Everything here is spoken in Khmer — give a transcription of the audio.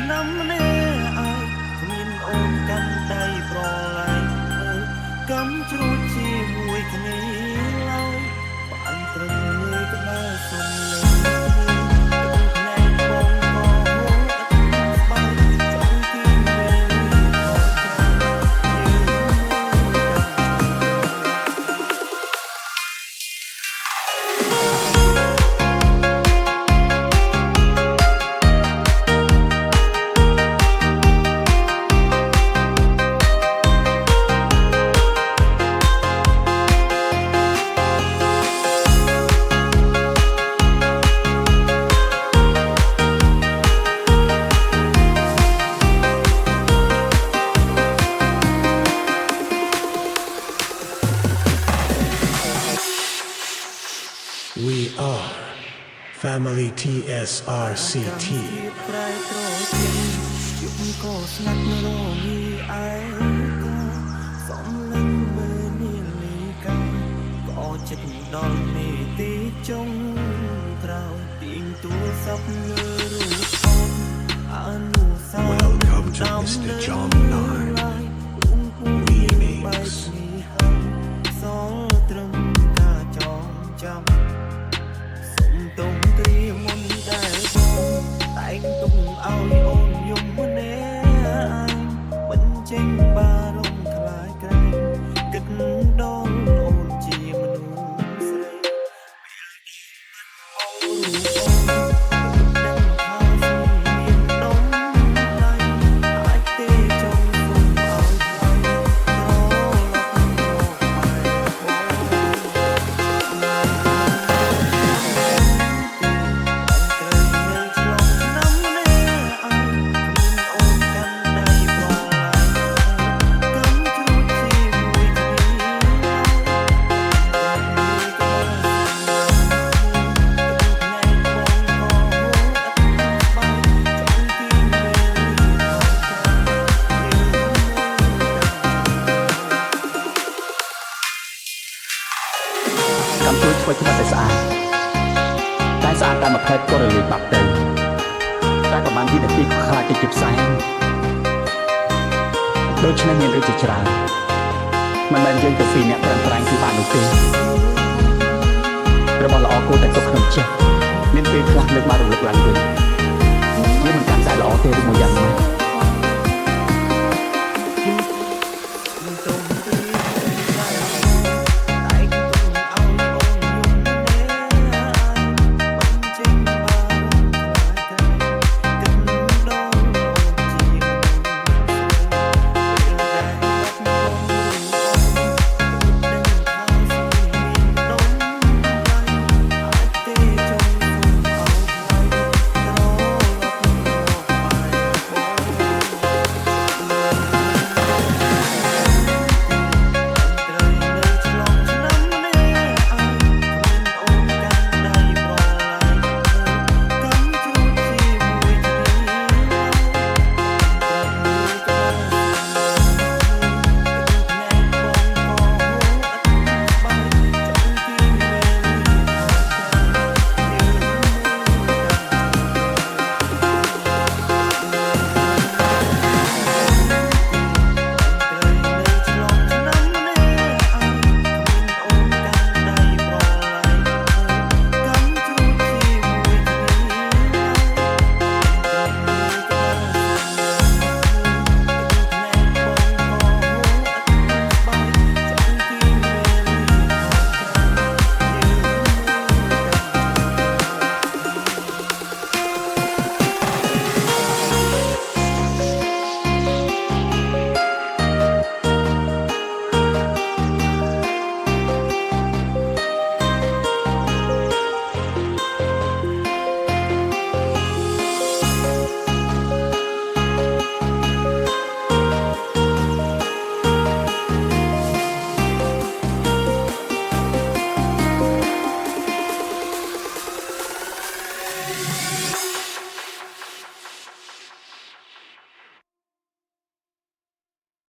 ឆ្នាំនេះអាយគ្មានអូនកាន់ដៃប្រឡែងកំជ្រួតជាមួយគ្នាឡើយបានត្រឹមលើក្បាលសុំលើWe are Family TSRCT ប្រែត្រជាជុំក៏ស្ងាត់រងីឯកាសំលឹងមើលនាលីកាក៏ចិត្តដល់មេទីចុងក្រោយទៀងទូរស័ព្ទលើរូបថតអនុសាវរីយ៍ Welcome to Mr. John Nard Remix សល់ត្រឹមការចងចាំសុំតុងគ្រាមុនដែលបងតែងទុកឲ្យអូនយំម្នាក់មិនចេញបារម្ភខ្លាចក្រែងគិតដល់អូនជាមនុស្សស្រីពេលនេះមិនបងរូបអូនដឹងថាស្មានដុំដៃអាចទេចង់សុំឲ្យខ្លាំងត្រឡប់កំជួយធ្វើច្បាប់ឲ្យស្អាតតែស្អាតតែមួយផ្លែក៏រលួយបាត់ទៅតែប្រហែលវិនាទីក៏ខ្លាចទៅជាផ្សែងដូច្នេះមានដូចជាច្រើនមិនមែនយើងទៅពីរអ្នកប្រឹងប្រែងគឺបាននោះទេរបស់ល្អគួរតែទុកក្នុងចិត្តមានពេលខ្លះលើកមករំលឹកឡើងវិញវាមិនកាន់តែល្អទេឬមួយយ៉ាងណា